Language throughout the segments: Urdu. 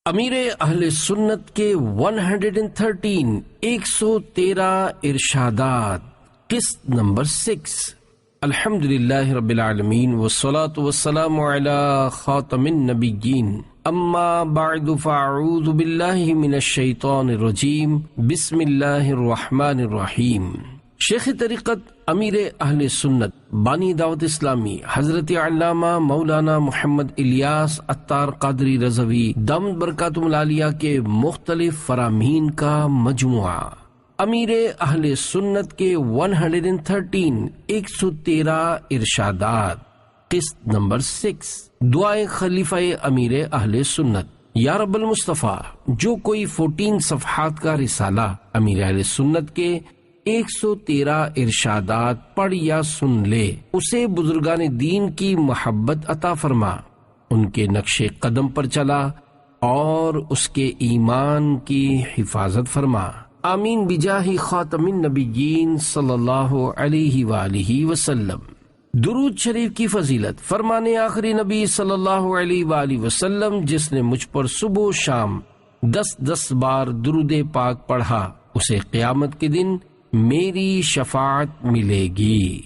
امیر اہل سنت کے 113 ارشادات، قسط نمبر 6۔ الحمدللہ رب العالمین والصلاة والسلام علی خاتم النبیین، اما بعد فاعوذ باللہ من الشیطان الرجیم، بسم اللہ الرحمن الرحیم۔ شیخ طریقت امیر اہل سنت بانی دعوت اسلامی حضرت علامہ مولانا محمد الیاس عطار قادری رضوی دامت برکاتہ العالیہ کے مختلف فرامین کا مجموعہ، امیر اہل سنت کے 113 ارشادات، قسط نمبر 6۔ دعائے خلیفہ امیر اہل سنت۔ یا رب المصطفیٰ، جو کوئی 14 صفحات کا رسالہ امیر اہل سنت کے 113 ارشادات پڑھ یا سن لے، اسے بزرگان دین کی محبت عطا فرما، ان کے نقش قدم پر چلا اور اس کے ایمان کی حفاظت فرما، آمین بجاہ خاتم النبیین صلی اللہ علیہ وآلہ وسلم۔ درود شریف کی فضیلت، فرمانے آخری نبی صلی اللہ علیہ وآلہ وسلم، جس نے مجھ پر صبح و شام 10 بار درود پاک پڑھا، اسے قیامت کے دن میری شفاعت ملے گی۔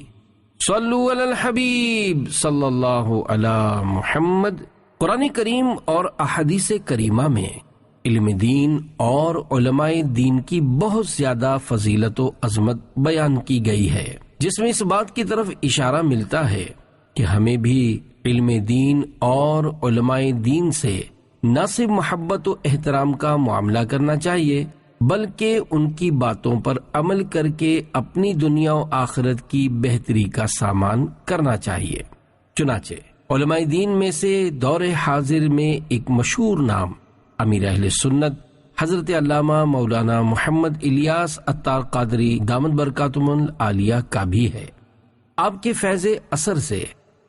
صلو علی الحبیب صلی اللہ علی محمد۔ قرآن کریم اور احادیث کریمہ میں علم دین اور علماء دین کی بہت زیادہ فضیلت و عظمت بیان کی گئی ہے، جس میں اس بات کی طرف اشارہ ملتا ہے کہ ہمیں بھی علم دین اور علماء دین سے نہ صرف محبت و احترام کا معاملہ کرنا چاہیے، بلکہ ان کی باتوں پر عمل کر کے اپنی دنیا و آخرت کی بہتری کا سامان کرنا چاہیے۔ چنانچہ علماء دین میں سے دور حاضر میں ایک مشہور نام امیر اہل سنت حضرت علامہ مولانا محمد الیاس عطار قادری دامت برکاتہ العالیہ کا بھی ہے۔ آپ کے فیض اثر سے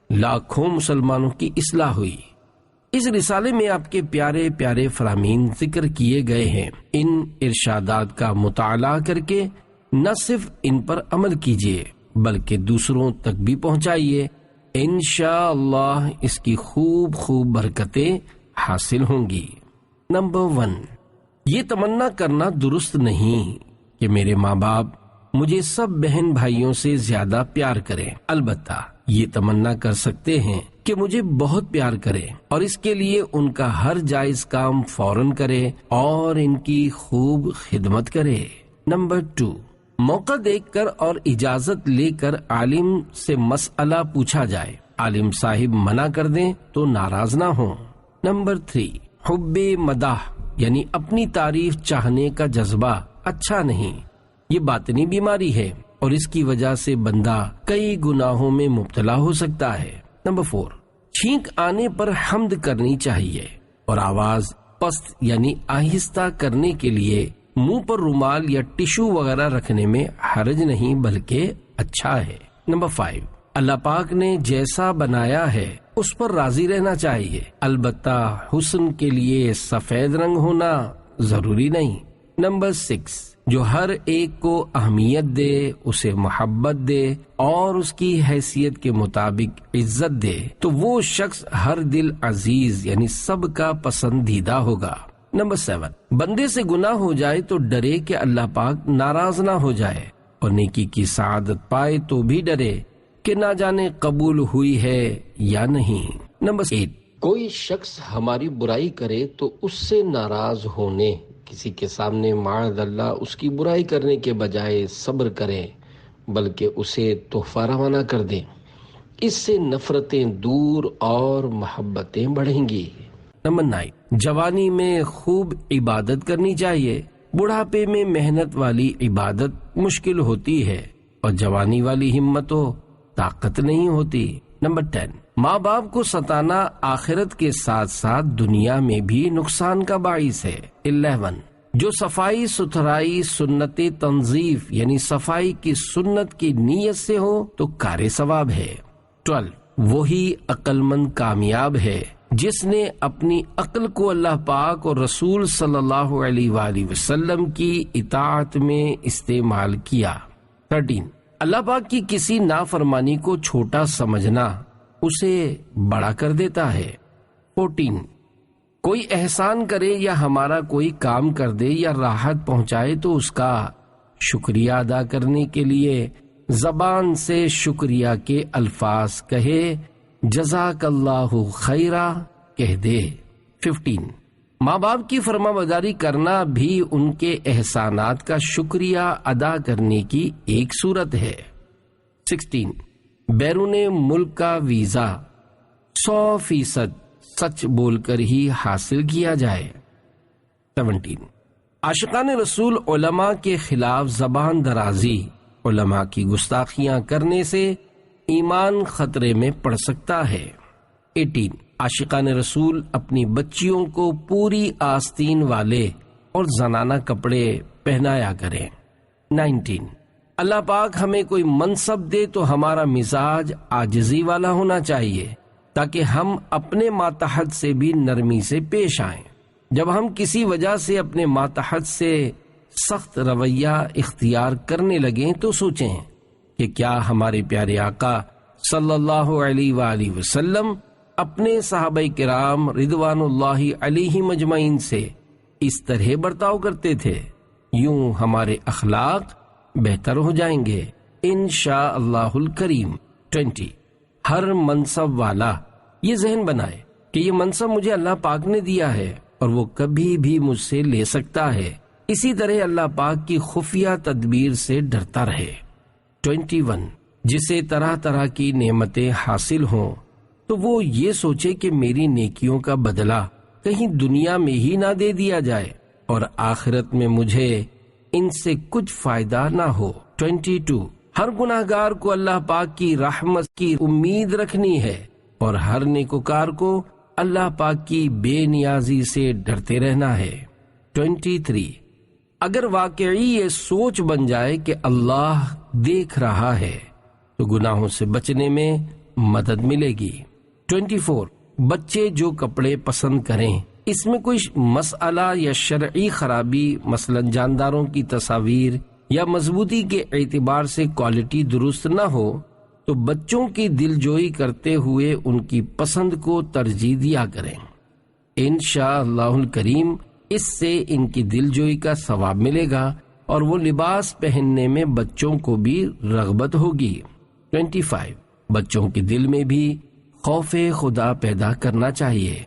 لاکھوں مسلمانوں کی اصلاح ہوئی۔ اس رسالے میں آپ کے پیارے پیارے فرامین ذکر کیے گئے ہیں۔ ان ارشادات کا مطالعہ کر کے نہ صرف ان پر عمل کیجیے بلکہ دوسروں تک بھی پہنچائیے، انشاءاللہ اس کی خوب برکتیں حاصل ہوں گی۔ نمبر 1، یہ تمنا کرنا درست نہیں کہ میرے ماں باپ مجھے سب بہن بھائیوں سے زیادہ پیار کریں، البتہ یہ تمنا کر سکتے ہیں کہ مجھے بہت پیار کرے اور اس کے لیے ان کا ہر جائز کام فوراً کرے اور ان کی خوب خدمت کرے۔ نمبر 2، موقع دیکھ کر اور اجازت لے کر عالم سے مسئلہ پوچھا جائے، عالم صاحب منع کر دیں تو ناراض نہ ہوں۔ نمبر 3، حب مداح یعنی اپنی تعریف چاہنے کا جذبہ اچھا نہیں، یہ باطنی بیماری ہے اور اس کی وجہ سے بندہ کئی گناہوں میں مبتلا ہو سکتا ہے۔ نمبر 4، چھینک آنے پر حمد کرنی چاہیے اور آواز پست یعنی آہستہ کرنے کے لیے منہ پر رومال یا ٹشو وغیرہ رکھنے میں حرج نہیں بلکہ اچھا ہے۔ نمبر 5، اللہ پاک نے جیسا بنایا ہے اس پر راضی رہنا چاہیے، البتہ حسن کے لیے سفید رنگ ہونا ضروری نہیں۔ نمبر 6، جو ہر ایک کو اہمیت دے، اسے محبت دے اور اس کی حیثیت کے مطابق عزت دے تو وہ شخص ہر دل عزیز یعنی سب کا پسندیدہ ہوگا۔ نمبر 7، بندے سے گناہ ہو جائے تو ڈرے کہ اللہ پاک ناراض نہ ہو جائے اور نیکی کی سعادت پائے تو بھی ڈرے کہ نہ جانے قبول ہوئی ہے یا نہیں۔ نمبر 8، کوئی شخص ہماری برائی کرے تو اس سے ناراض ہونے، کسی کے سامنے معاذ اللہ اس کی برائی کرنے کے بجائے صبر کریں بلکہ اسے تحفہ روانہ کر دیں، اس سے نفرتیں دور اور محبتیں بڑھیں گی۔ نمبر 9، جوانی میں خوب عبادت کرنی چاہیے، بڑھاپے میں محنت والی عبادت مشکل ہوتی ہے اور جوانی والی ہمت و طاقت نہیں ہوتی۔ نمبر 10، ماں باپ کو ستانا آخرت کے ساتھ ساتھ دنیا میں بھی نقصان کا باعث ہے۔ 11، جو صفائی ستھرائی سنت تنظیف یعنی صفائی کی سنت کی نیت سے ہو تو کار ثواب ہے۔ 12، وہی عقل مند کامیاب ہے جس نے اپنی عقل کو اللہ پاک اور رسول صلی اللہ علیہ وآلہ وسلم کی اطاعت میں استعمال کیا۔ 13، اللہ پاک کی کسی نافرمانی کو چھوٹا سمجھنا اسے بڑا کر دیتا ہے۔ 14، کوئی احسان کرے یا ہمارا کوئی کام کر دے یا راحت پہنچائے تو اس کا شکریہ ادا کرنے کے لیے زبان سے شکریہ کے الفاظ کہے، جزاک اللہ خیرا کہہ دے۔ 15 ماں باپ کی فرما برداری کرنا بھی ان کے احسانات کا شکریہ ادا کرنے کی ایک صورت ہے۔ 16 بیرون ملک کا ویزا 100% سچ بول کر ہی حاصل کیا جائے۔ 17 عاشقان رسول علماء کے خلاف زبان درازی، علماء کی گستاخیاں کرنے سے ایمان خطرے میں پڑ سکتا ہے۔ 18 عاشقان رسول اپنی بچیوں کو پوری آستین والے اور زنانہ کپڑے پہنایا کریں۔ 19 اللہ پاک ہمیں کوئی منصب دے تو ہمارا مزاج عاجزی والا ہونا چاہیے تاکہ ہم اپنے ماتحت سے بھی نرمی سے پیش آئیں۔ جب ہم کسی وجہ سے اپنے ماتحت سے سخت رویہ اختیار کرنے لگیں تو سوچیں کہ کیا ہمارے پیارے آقا صلی اللہ علیہ وآلہ وسلم اپنے صحابہ کرام رضوان اللہ علیہم اجمعین سے اس طرح برتاؤ کرتے تھے؟ یوں ہمارے اخلاق بہتر ہو جائیں گے انشاء اللہ الکریم۔ 20 ہر منصب والا یہ ذہن بنائے کہ یہ منصب مجھے اللہ پاک نے دیا ہے اور وہ کبھی بھی مجھ سے لے سکتا ہے، اسی طرح اللہ پاک کی خفیہ تدبیر سے ڈرتا رہے۔ 21 جسے طرح طرح کی نعمتیں حاصل ہوں تو وہ یہ سوچے کہ میری نیکیوں کا بدلہ کہیں دنیا میں ہی نہ دے دیا جائے اور آخرت میں مجھے ان سے کچھ فائدہ نہ ہو۔ 22 ہر گناہگار کو اللہ پاک کی رحمت کی امید رکھنی ہے اور ہر نیکوکار کو اللہ پاک کی بے نیازی سے ڈرتے رہنا ہے۔ 23 اگر واقعی یہ سوچ بن جائے کہ اللہ دیکھ رہا ہے تو گناہوں سے بچنے میں مدد ملے گی۔ 24 بچے جو کپڑے پسند کریں اس میں کوئی مسئلہ یا شرعی خرابی، مثلا جانداروں کی تصاویر یا مضبوطی کے اعتبار سے کوالٹی درست نہ ہو تو بچوں کی دل جوئی کرتے ہوئے ان کی پسند کو ترجیح دیا کریں۔ انشاءاللہ الکریم اس سے ان کی دل جوئی کا ثواب ملے گا اور وہ لباس پہننے میں بچوں کو بھی رغبت ہوگی۔ 25 بچوں کے دل میں بھی خوف خدا پیدا کرنا چاہیے۔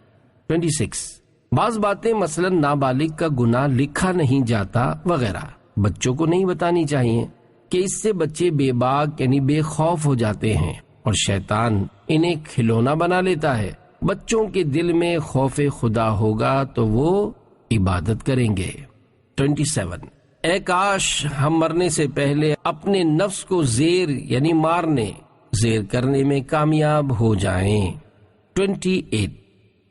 26 بعض باتیں مثلا نابالغ کا گناہ لکھا نہیں جاتا وغیرہ بچوں کو نہیں بتانی چاہیے کہ اس سے بچے بے باک یعنی بے خوف ہو جاتے ہیں اور شیطان انہیں کھلونا بنا لیتا ہے۔ بچوں کے دل میں خوف خدا ہوگا تو وہ عبادت کریں گے۔ 27 اے کاش ہم مرنے سے پہلے اپنے نفس کو زیر یعنی مارنے زیر کرنے میں کامیاب ہو جائیں۔ 28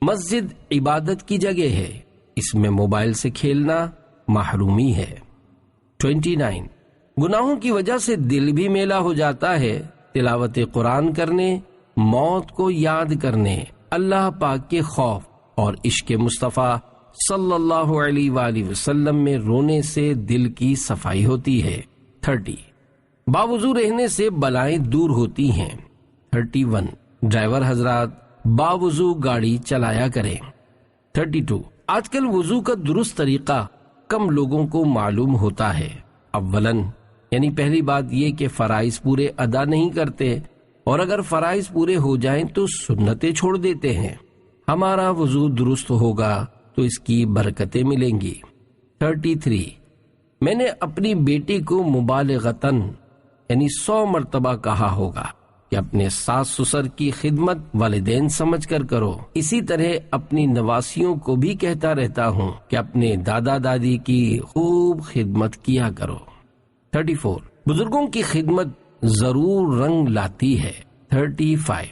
مسجد عبادت کی جگہ ہے، اس میں موبائل سے کھیلنا محرومی ہے۔ 29 گناہوں کی وجہ سے دل بھی میلا ہو جاتا ہے، تلاوت قرآن کرنے، موت کو یاد کرنے، اللہ پاک کے خوف اور عشق مصطفیٰ صلی اللہ علیہ وآلہ وسلم میں رونے سے دل کی صفائی ہوتی ہے۔ 30 باوضو رہنے سے بلائیں دور ہوتی ہیں۔ 31 ڈرائیور حضرات باوضو گاڑی چلایا کریں۔ 32 آج کل وضو کا درست طریقہ کم لوگوں کو معلوم ہوتا ہے۔ اولاً یعنی پہلی بات یہ کہ فرائض پورے ادا نہیں کرتے اور اگر فرائض پورے ہو جائیں تو سنتیں چھوڑ دیتے ہیں۔ ہمارا وضو درست ہوگا تو اس کی برکتیں ملیں گی۔ 33 میں نے اپنی بیٹی کو مبالغتاً یعنی 100 مرتبہ کہا ہوگا کہ اپنے ساس سسر کی خدمت والدین سمجھ کر کرو، اسی طرح اپنی نواسیوں کو بھی کہتا رہتا ہوں کہ اپنے دادا دادی کی خوب خدمت کیا کرو۔ 34 بزرگوں کی خدمت ضرور رنگ لاتی ہے۔ 35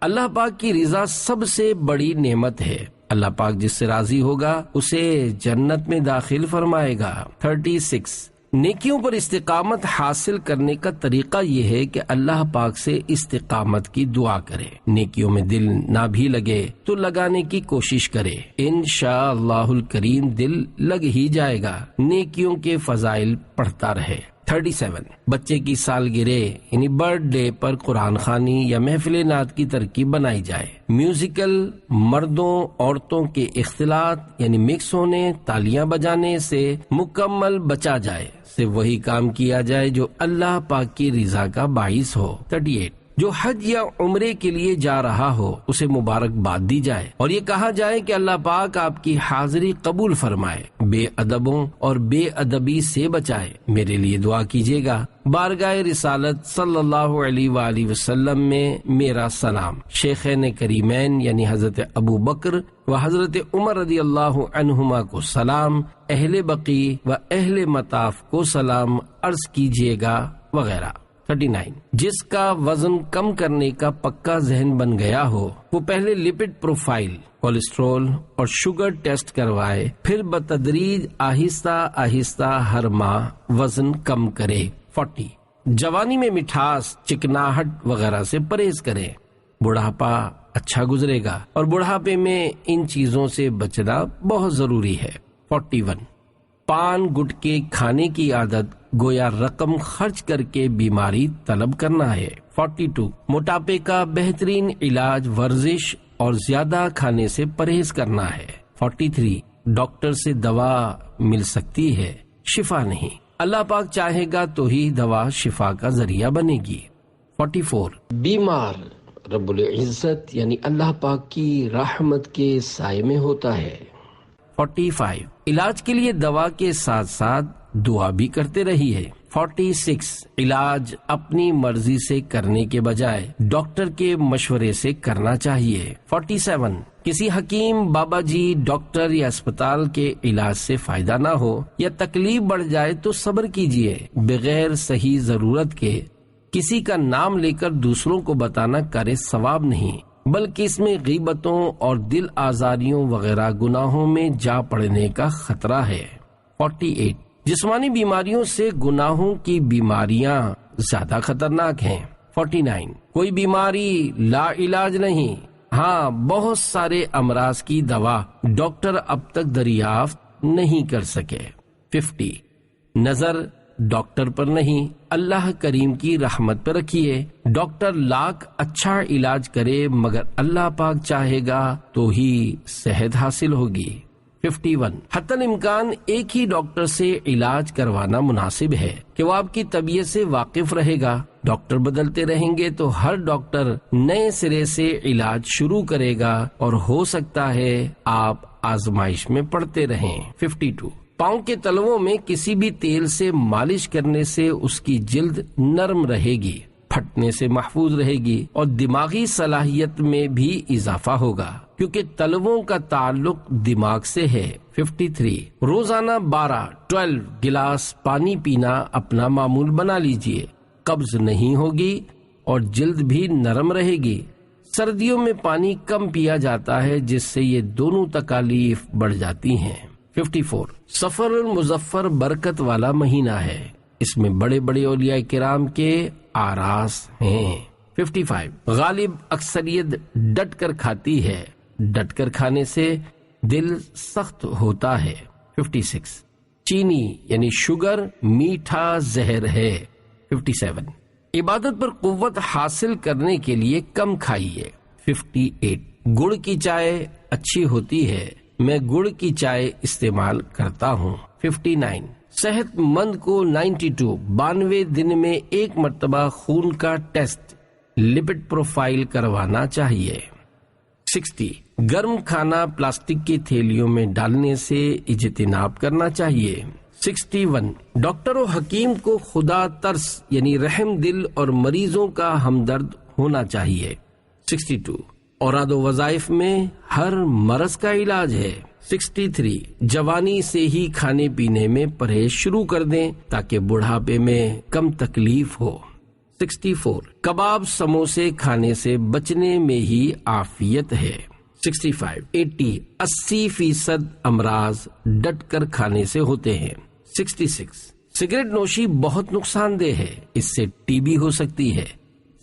اللہ پاک کی رضا سب سے بڑی نعمت ہے، اللہ پاک جس سے راضی ہوگا اسے جنت میں داخل فرمائے گا۔ 36 نیکیوں پر استقامت حاصل کرنے کا طریقہ یہ ہے کہ اللہ پاک سے استقامت کی دعا کرے، نیکیوں میں دل نہ بھی لگے تو لگانے کی کوشش کرے، انشاءاللہ الکریم دل لگ ہی جائے گا، نیکیوں کے فضائل پڑھتا رہے۔ 37 بچے کی سالگرہ یعنی برتھ ڈے پر قرآن خوانی یا محفل نعت کی ترکیب بنائی جائے. میوزیکل مردوں عورتوں کے اختلاط یعنی مکس ہونے تالیاں بجانے سے مکمل بچا جائے. صرف وہی کام کیا جائے جو اللہ پاک کی رضا کا باعث ہو. 38 جو حج یا عمرے کے لیے جا رہا ہو اسے مبارکباد دی جائے اور یہ کہا جائے کہ اللہ پاک آپ کی حاضری قبول فرمائے، بے ادبوں اور بے ادبی سے بچائے. میرے لیے دعا کیجیے گا. بارگاہ رسالت صلی اللہ علیہ وآلہ وسلم میں میرا سلام. شیخین کریمین یعنی حضرت ابو بکر و حضرت عمر رضی اللہ عنہما کو سلام، اہل بقیع و اہل مطاف کو سلام عرض کیجیے گا وغیرہ. 39 جس کا وزن کم کرنے کا پکا ذہن بن گیا ہو وہ پہلے لپڈ پروفائل، کولیسٹرول اور شوگر ٹیسٹ کروائے، پھر بتدریج آہستہ آہستہ ہر ماہ وزن کم کرے. 40 جوانی میں مٹھاس، چکناہٹ وغیرہ سے پرہیز کریں. بڑھاپا اچھا گزرے گا اور بڑھاپے میں ان چیزوں سے بچنا بہت ضروری ہے. 41 پان گٹکے کھانے کی عادت گویا رقم خرچ کر کے بیماری طلب کرنا ہے. 42 موٹاپے کا بہترین علاج ورزش اور زیادہ کھانے سے پرہیز کرنا ہے. 43 ڈاکٹر سے دوا مل سکتی ہے، شفا نہیں. اللہ پاک چاہے گا تو ہی دوا شفا کا ذریعہ بنے گی. 44 بیمار رب العزت یعنی اللہ پاک کی رحمت کے سائے میں ہوتا ہے. 45 علاج کے لیے دوا کے ساتھ ساتھ دعا بھی کرتے رہیے. 46 علاج اپنی مرضی سے کرنے کے بجائے ڈاکٹر کے مشورے سے کرنا چاہیے. 47 کسی حکیم، بابا جی، ڈاکٹر یا اسپتال کے علاج سے فائدہ نہ ہو یا تکلیف بڑھ جائے تو صبر کیجیے. بغیر صحیح ضرورت کے کسی کا نام لے کر دوسروں کو بتانا کرے ثواب نہیں، بلکہ اس میں غیبتوں اور دل آزاریوں وغیرہ گناہوں میں جا پڑنے کا خطرہ ہے. 48 جسمانی بیماریوں سے گناہوں کی بیماریاں زیادہ خطرناک ہیں. 49 کوئی بیماری لا علاج نہیں، ہاں بہت سارے امراض کی دوا ڈاکٹر اب تک دریافت نہیں کر سکے. 50 نظر ڈاکٹر پر نہیں اللہ کریم کی رحمت پر رکھیے. ڈاکٹر لاکھ اچھا علاج کرے مگر اللہ پاک چاہے گا تو ہی صحت حاصل ہوگی. 51 حتی الامکان ایک ہی ڈاکٹر سے علاج کروانا مناسب ہے کہ وہ آپ کی طبیعت سے واقف رہے گا. ڈاکٹر بدلتے رہیں گے تو ہر ڈاکٹر نئے سرے سے علاج شروع کرے گا اور ہو سکتا ہے آپ آزمائش میں پڑتے رہیں. 52 پاؤں کے تلووں میں کسی بھی تیل سے مالش کرنے سے اس کی جلد نرم رہے گی، پھٹنے سے محفوظ رہے گی اور دماغی صلاحیت میں بھی اضافہ ہوگا کیونکہ تلووں کا تعلق دماغ سے ہے. 53 روزانہ 12 گلاس پانی پینا اپنا معمول بنا لیجئے. قبض نہیں ہوگی اور جلد بھی نرم رہے گی. سردیوں میں پانی کم پیا جاتا ہے جس سے یہ دونوں تکالیف بڑھ جاتی ہیں. 54 سفر المظفر برکت والا مہینہ ہے، اس میں بڑے بڑے اولیاء کرام کے آراس ہیں. 55 غالب اکثریت ڈٹ کر کھاتی ہے، ڈٹ کر کھانے سے دل سخت ہوتا ہے. 56 چینی یعنی شوگر میٹھا زہر ہے. 57 عبادت پر قوت حاصل کرنے کے لیے کم کھائیے. 58 گڑ کی چائے اچھی ہوتی ہے، میں گڑ کی چائے استعمال کرتا ہوں. 59 صحت مند کو 92 دن میں ایک مرتبہ خون کا ٹیسٹ لپڈ پروفائل کروانا چاہیے. 60 گرم کھانا پلاسٹک کی تھیلیوں میں ڈالنے سے اجتناب کرنا چاہیے. 61 ڈاکٹر و حکیم کو خدا ترس یعنی رحم دل اور مریضوں کا ہمدرد ہونا چاہیے. 62 اوراد و وظائف میں ہر مرض کا علاج ہے. 63 جوانی سے ہی کھانے پینے میں پرہیز شروع کر دیں تاکہ بڑھاپے میں کم تکلیف ہو. 64 کباب سموسے کھانے سے بچنے میں ہی عافیت ہے. 65 80% امراض ڈٹ کر کھانے سے ہوتے ہیں. 66 سگریٹ نوشی بہت نقصان دہ ہے، اس سے ٹی بی ہو سکتی ہے.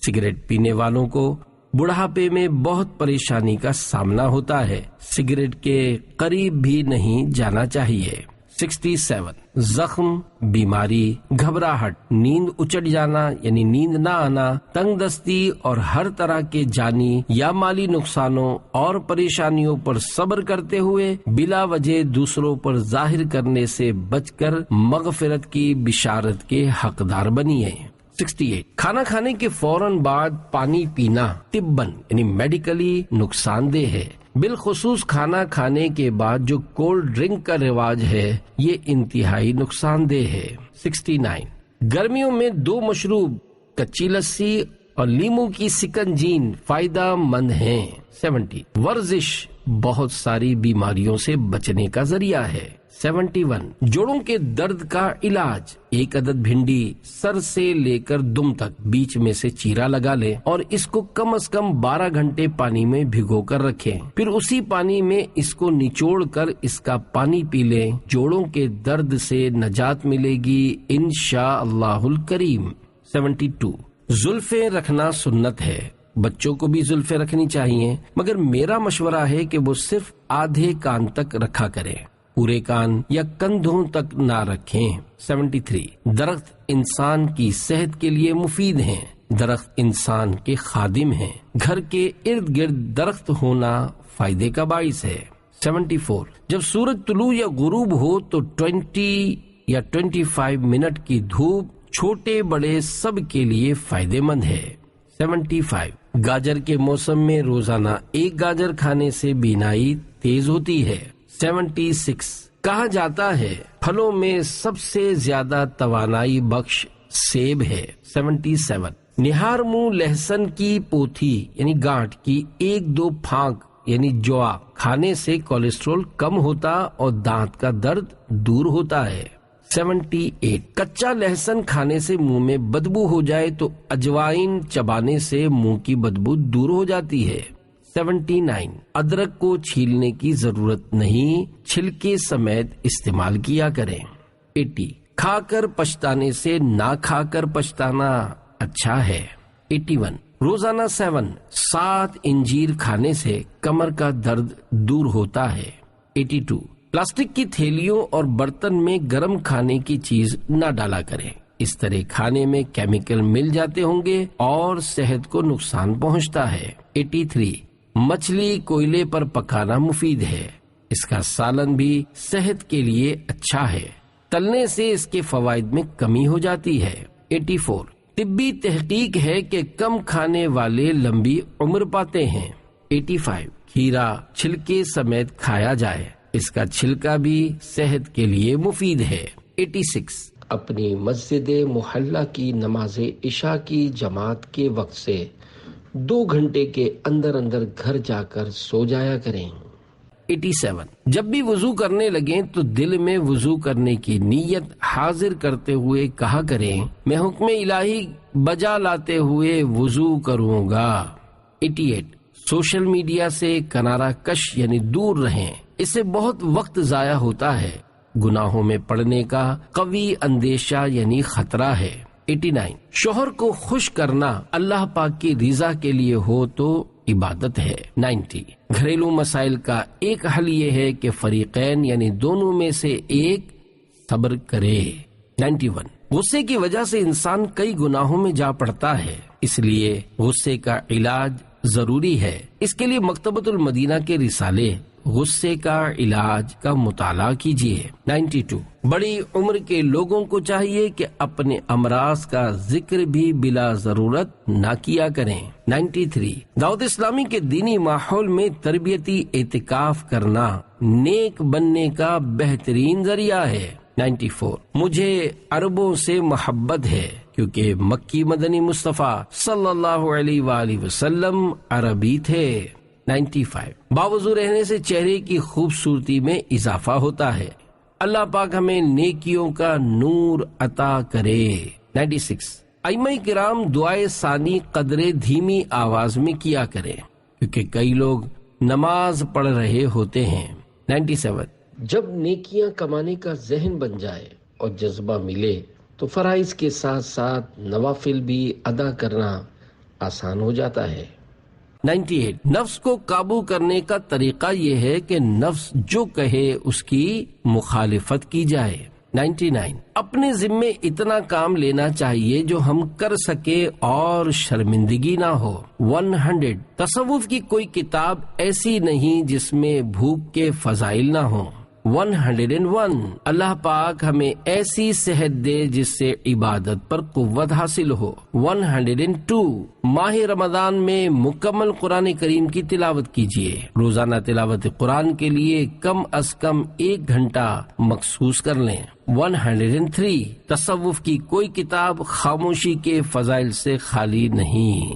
سگریٹ پینے والوں کو بڑھاپے میں بہت پریشانی کا سامنا ہوتا ہے، سگریٹ کے قریب بھی نہیں جانا چاہیے. 67 زخم، بیماری، گھبراہٹ، نیند اچٹ جانا یعنی نیند نہ آنا، تنگ دستی اور ہر طرح کے جانی یا مالی نقصانوں اور پریشانیوں پر صبر کرتے ہوئے بلا وجہ دوسروں پر ظاہر کرنے سے بچ کر مغفرت کی بشارت کے حقدار بنیے۔ 68 کھانا کھانے کے فوراً بعد پانی پینا طباً یعنی میڈیکلی نقصان دہ ہے، بالخصوص کھانا کھانے کے بعد جو کولڈ ڈرنک کا رواج ہے یہ انتہائی نقصان دہ ہے۔ 69 گرمیوں میں 2 مشروب کچی لسی اور لیمو کی سکنجین فائدہ مند ہیں۔ 70 ورزش بہت ساری بیماریوں سے بچنے کا ذریعہ ہے۔ 71 جوڑوں کے درد کا علاج، 1 عدد بھنڈی سر سے لے کر دم تک بیچ میں سے چیرا لگا لیں اور اس کو کم از کم 12 گھنٹے پانی میں بھگو کر رکھیں، پھر اسی پانی میں اس کو نچوڑ کر اس کا پانی پی لیں، جوڑوں کے درد سے نجات ملے گی انشاءاللہ الکریم۔ 72 زلفیں رکھنا سنت ہے، بچوں کو بھی زلفیں رکھنی چاہیے، مگر میرا مشورہ ہے کہ وہ صرف آدھے کان تک رکھا کریں، پورے کان یا کندھوں تک نہ رکھیں۔ 73 درخت انسان کی صحت کے لیے مفید ہیں، درخت انسان کے خادم ہیں، گھر کے ارد گرد درخت ہونا فائدے کا باعث ہے۔ 74 جب سورج طلوع یا غروب ہو تو 20 یا 25 منٹ کی دھوپ چھوٹے بڑے سب کے لیے فائدے مند ہے۔ 75 گاجر کے موسم میں روزانہ 1 گاجر کھانے سے بینائی تیز ہوتی ہے۔ 76 کہا جاتا ہے پھلوں میں سب سے زیادہ توانائی بخش سیب ہے۔ 77 نہار منہ لہسن کی پوتھی یعنی گانٹھ کی 1-2 پھانک یعنی جوا کھانے سے کولیسٹرول کم ہوتا اور دانت کا درد دور ہوتا ہے۔ 78 کچا لہسن کھانے سے منہ میں بدبو ہو جائے تو اجوائن چبانے سے منہ کی بدبو دور ہو جاتی ہے۔ 79 ادرک کو چھیلنے کی ضرورت نہیں، چھلکے سمیت استعمال کیا کریں۔ 80 کھا کر پچھتانے سے نہ کھا کر پچھتانا اچھا ہے۔ 81 روزانہ 7 انجیر کھانے سے کمر کا درد دور ہوتا ہے۔ 82 پلاسٹک کی تھیلیوں اور برتن میں گرم کھانے کی چیز نہ ڈالا کریں، اس طرح کھانے میں کیمیکل مل جاتے ہوں گے اور صحت کو نقصان پہنچتا ہے۔ 83 مچھلی کوئلے پر پکانا مفید ہے، اس کا سالن بھی صحت کے لیے اچھا ہے، تلنے سے اس کے فوائد میں کمی ہو جاتی ہے۔ 84 طبی تحقیق ہے کہ کم کھانے والے لمبی عمر پاتے ہیں۔ 85 کھیرا چھلکے سمیت کھایا جائے، اس کا چھلکا بھی صحت کے لیے مفید ہے۔ 86 اپنی مسجد محلہ کی نماز عشاء کی جماعت کے وقت سے 2 گھنٹے کے اندر اندر گھر جا کر سو جایا کریں۔ 87 جب بھی وضو کرنے لگیں تو دل میں وضو کرنے کی نیت حاضر کرتے ہوئے کہا کریں میں حکم الہی بجا لاتے ہوئے وضو کروں گا۔ 88 سوشل میڈیا سے کنارہ کش یعنی دور رہیں، اس سے بہت وقت ضائع ہوتا ہے، گناہوں میں پڑنے کا قوی اندیشہ یعنی خطرہ ہے۔ 89 شوہر کو خوش کرنا اللہ پاک کی رضا کے لیے ہو تو عبادت ہے۔ 90 گھریلو مسائل کا ایک حل یہ ہے کہ فریقین یعنی دونوں میں سے ایک صبر کرے۔ 91 غصے کی وجہ سے انسان کئی گناہوں میں جا پڑتا ہے، اس لیے غصے کا علاج ضروری ہے، اس کے لیے مکتبۃ المدینہ کے رسالے غصے کا علاج کا مطالعہ کیجیے۔ 92 بڑی عمر کے لوگوں کو چاہیے کہ اپنے امراض کا ذکر بھی بلا ضرورت نہ کیا کریں۔ 93 دعوت اسلامی کے دینی ماحول میں تربیتی اعتکاف کرنا نیک بننے کا بہترین ذریعہ ہے۔ 94 مجھے عربوں سے محبت ہے کیونکہ مکی مدنی مصطفیٰ صلی اللہ علیہ وآلہ وسلم عربی تھے۔ 95 باوضو رہنے سے چہرے کی خوبصورتی میں اضافہ ہوتا ہے، اللہ پاک ہمیں نیکیوں کا نور عطا کرے۔ 96 ائمہ کرام دعائے ثانی قدرے دھیمی آواز میں کیا کریں کیونکہ کئی لوگ نماز پڑھ رہے ہوتے ہیں۔ 97 جب نیکیاں کمانے کا ذہن بن جائے اور جذبہ ملے تو فرائض کے ساتھ ساتھ نوافل بھی ادا کرنا آسان ہو جاتا ہے۔ 98 نفس کو قابو کرنے کا طریقہ یہ ہے کہ نفس جو کہے اس کی مخالفت کی جائے۔ 99 اپنے ذمے اتنا کام لینا چاہیے جو ہم کر سکے اور شرمندگی نہ ہو۔ 100 تصوف کی کوئی کتاب ایسی نہیں جس میں بھوک کے فضائل نہ ہوں۔ 101 اللہ پاک ہمیں ایسی صحت دے جس سے عبادت پر قوت حاصل ہو۔ 102 ماہ رمضان میں مکمل قرآن کریم کی تلاوت کیجیے۔ روزانہ تلاوت قرآن کے لیے کم از کم 1 گھنٹہ مخصوص کر لیں۔ 103 تصوف کی کوئی کتاب خاموشی کے فضائل سے خالی نہیں۔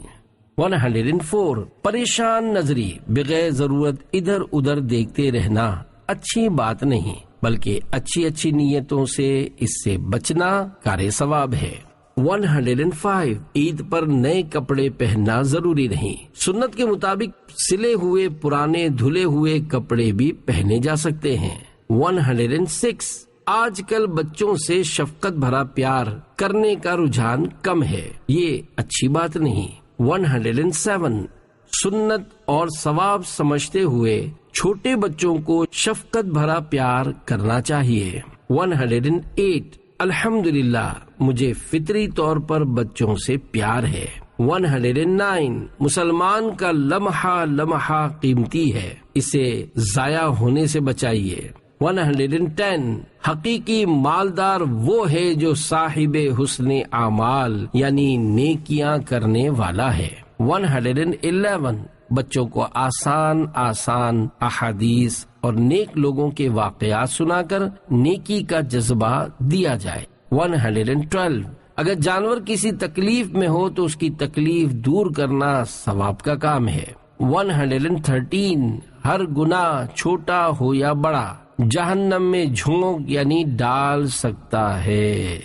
104 پریشان نظری بغیر ضرورت ادھر ادھر دیکھتے رہنا اچھی بات نہیں، بلکہ اچھی نیتوں سے اس سے بچنا کار ثواب ہے۔ 105 عید پر نئے کپڑے پہننا ضروری نہیں، سنت کے مطابق سلے ہوئے پرانے دھلے ہوئے کپڑے بھی پہنے جا سکتے ہیں۔ 106 آج کل بچوں سے شفقت بھرا پیار کرنے کا رجحان کم ہے، یہ اچھی بات نہیں۔ 107 سنت اور ثواب سمجھتے ہوئے چھوٹے بچوں کو شفقت بھرا پیار کرنا چاہیے۔ 108 الحمدللہ مجھے فطری طور پر بچوں سے پیار ہے۔ 109 مسلمان کا لمحہ لمحہ قیمتی ہے، اسے ضائع ہونے سے بچائیے۔ 110 حقیقی مالدار وہ ہے جو صاحب حسن اعمال یعنی نیکیاں کرنے والا ہے۔ 111 بچوں کو آسان احادیث اور نیک لوگوں کے واقعات سنا کر نیکی کا جذبہ دیا جائے۔ 112 اگر جانور کسی تکلیف میں ہو تو اس کی تکلیف دور کرنا ثواب کا کام ہے۔ 113 ہر گناہ چھوٹا ہو یا بڑا جہنم میں جھونک یعنی ڈال سکتا ہے۔